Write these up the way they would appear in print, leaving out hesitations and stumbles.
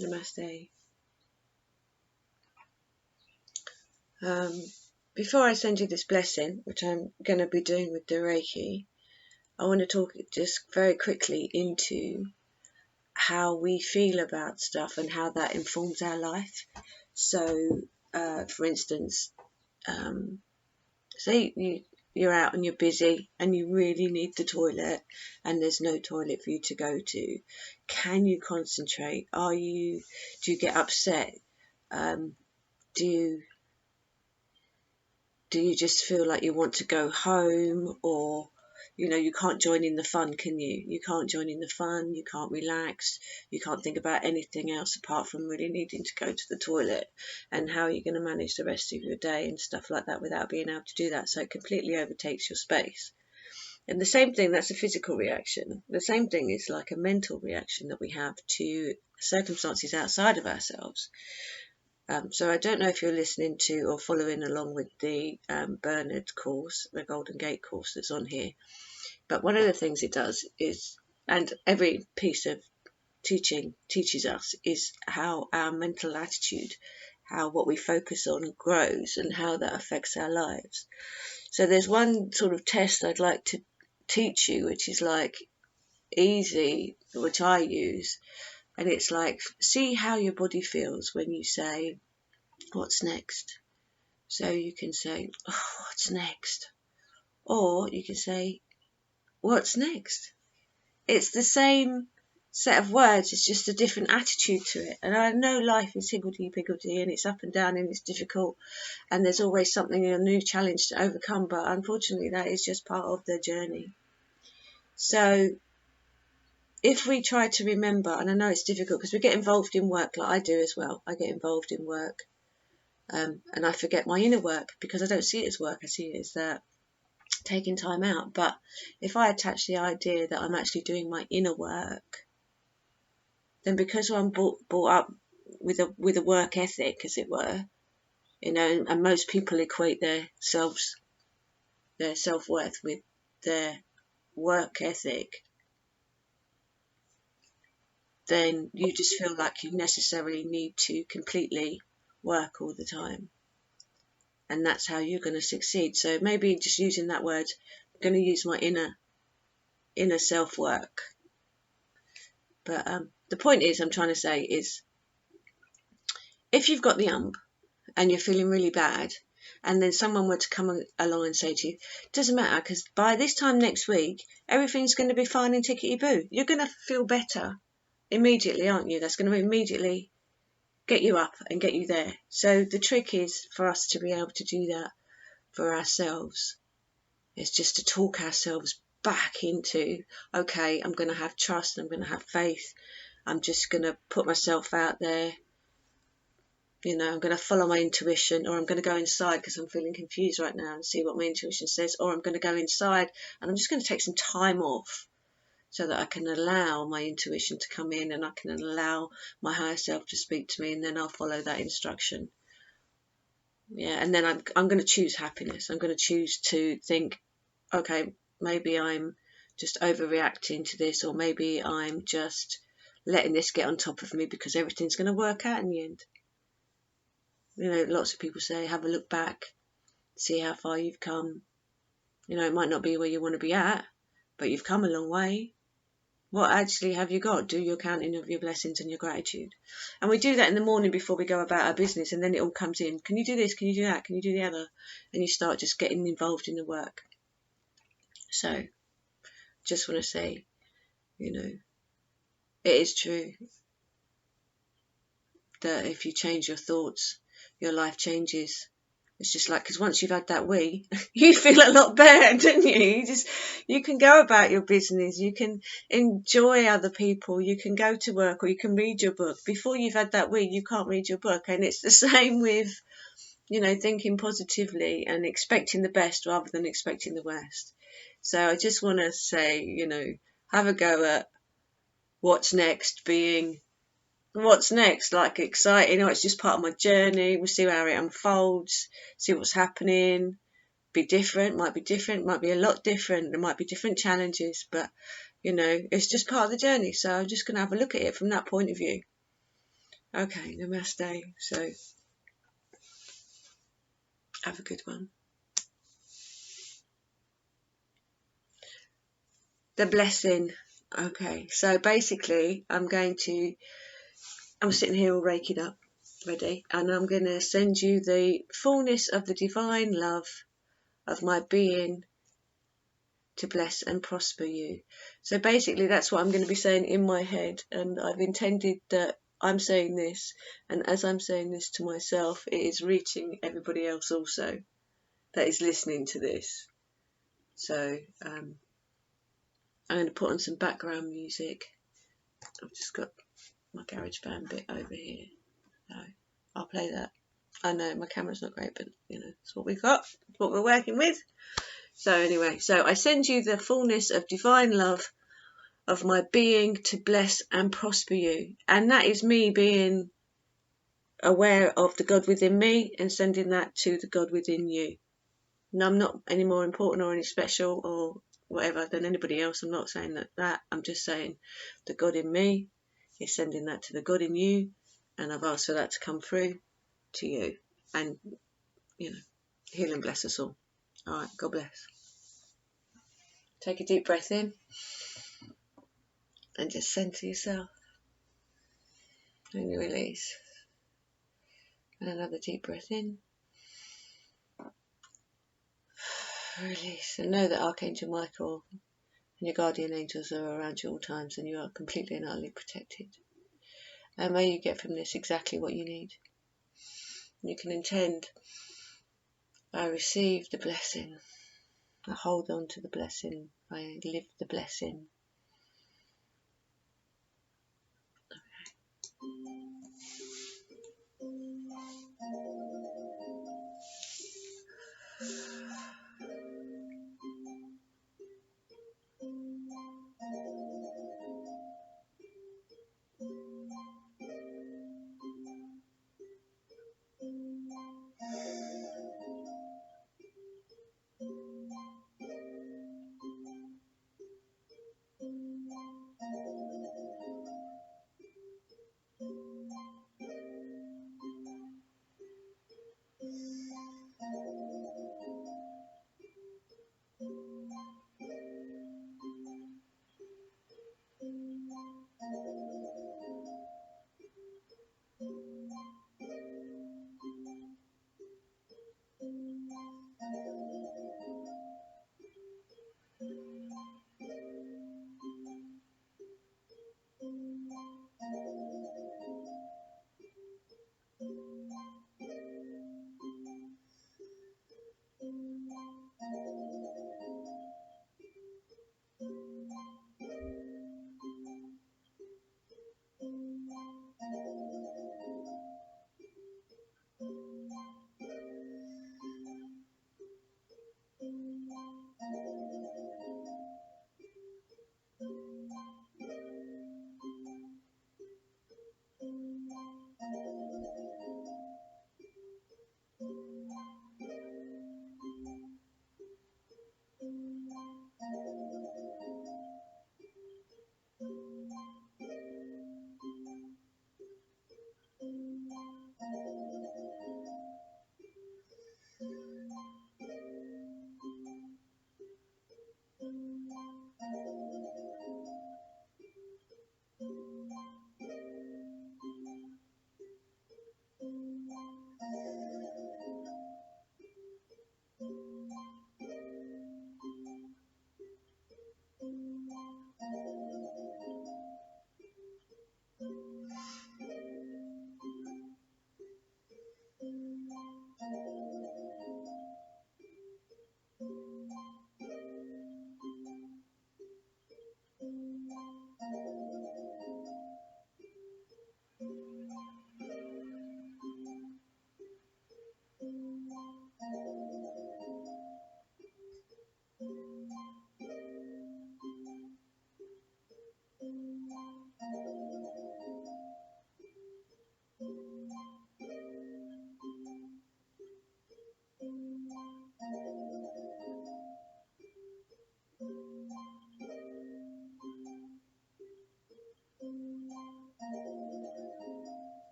Namaste. Before I send you this blessing, which I'm going to be doing with the Reiki, I want to talk just very quickly into how we feel about stuff and how that informs our life. So, for instance, say you're out and you're busy and you really need the toilet and there's no toilet for you to go to. Can you concentrate? Do you get upset? Do you just feel like you want to go home? Or you can't join in the fun, can you? You can't join in the fun, you can't relax, you can't think about anything else apart from really needing to go to the toilet. And how are you going to manage the rest of your day and stuff like that without being able to do that? So it completely overtakes your space. And the same thing, that's a physical reaction. The same thing is like a mental reaction that we have to circumstances outside of ourselves. So I don't know if you're listening to or following along with the Bernard course, the Golden Gate course that's on here. But one of the things it does is, and every piece of teaching teaches us, is how our mental attitude, how what we focus on grows and how that affects our lives. So there's one sort of test I'd like to teach you, which is like easy, which I use. And it's like, see how your body feels when you say, what's next? So you can say, oh, what's next? Or you can say, what's next? It's the same set of words, it's just a different attitude to it. And I know life is higgledy-piggledy and it's up and down and it's difficult and there's always something, a new challenge to overcome, but unfortunately that is just part of the journey. So if we try to remember, and I know it's difficult because we get involved in work, like I do as well. I get involved in work and I forget my inner work because I don't see it as work. I see it as that taking time out. But if I attach the idea that I'm actually doing my inner work, then because I'm brought up with a work ethic, as it were, and most people equate their self-worth with their work ethic, then you just feel like you necessarily need to completely work all the time. And that's how you're going to succeed. So maybe just using that word, I'm going to use my inner self-work. But the point is, I'm trying to say is, if you've got the and you're feeling really bad, and then someone were to come along and say to you, it doesn't matter, because by this time next week, everything's going to be fine and tickety-boo. You're going to feel better immediately, aren't you? That's going to immediately get you up and get you there. So the trick is for us to be able to do that for ourselves. It's just to talk ourselves back into, okay, I'm going to have trust, I'm going to have faith, I'm just going to put myself out there, I'm going to follow my intuition, or I'm going to go inside because I'm feeling confused right now and see what my intuition says, or I'm going to go inside and I'm just going to take some time off so that I can allow my intuition to come in and I can allow my higher self to speak to me, and then I'll follow that instruction. Yeah, and then I'm going to choose happiness. I'm going to choose to think, okay, maybe I'm just overreacting to this, or maybe I'm just letting this get on top of me because everything's going to work out in the end. Lots of people say, have a look back, see how far you've come. It might not be where you want to be at, but you've come a long way. What actually have you got? Do your counting of your blessings and your gratitude. And we do that in the morning before we go about our business, and then it all comes in. Can you do this? Can you do that? Can you do the other? And you start just getting involved in the work. So, just want to say, it is true that if you change your thoughts, your life changes. It's just like, because once you've had that wee, you feel a lot better, don't you? You can go about your business, you can enjoy other people, you can go to work, or you can read your book. Before you've had that wee, you can't read your book. And it's the same with, thinking positively and expecting the best rather than expecting the worst. So I just want to say, have a go at what's next being, what's next, like exciting, it's just part of my journey, we'll see how it unfolds, see what's happening, might be different, might be a lot different, there might be different challenges, but it's just part of the journey. So I'm just going to have a look at it from that point of view. Okay, namaste. So have a good one. The blessing. Okay, so basically I'm sitting here all raking up, ready, and I'm going to send you the fullness of the divine love of my being to bless and prosper you. So basically that's what I'm going to be saying in my head, and I've intended that I'm saying this, and as I'm saying this to myself, it is reaching everybody else also that is listening to this. So I'm going to put on some background music. I've just got my GarageBand bit over here, so I'll play that. I know my camera's not great, but it's what we've got, it's what we're working with. So anyway, so I send you the fullness of divine love of my being to bless and prosper you. And that is me being aware of the God within me and sending that to the God within you. And I'm not any more important or any special or whatever than anybody else. I'm not saying that. I'm just saying the God in me is sending that to the God in you. And I've asked for that to come through to you. And, heal and bless us all. All right, God bless. Take a deep breath in and just center yourself. And you release. And another deep breath in. Release. And know that Archangel Michael and your guardian angels are around you all times, and you are completely and utterly protected. And may you get from this exactly what you need. You can intend, I receive the blessing. I hold on to the blessing. I live the blessing.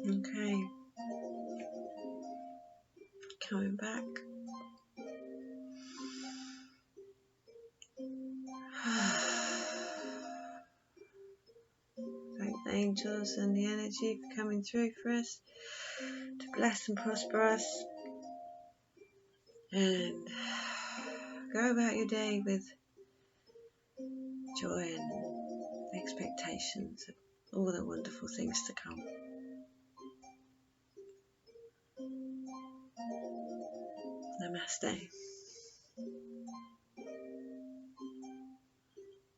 Okay, coming back. Thank the angels and the energy for coming through for us to bless and prosper us, and go about your day with joy and expectations of all the wonderful things to come. Namaste.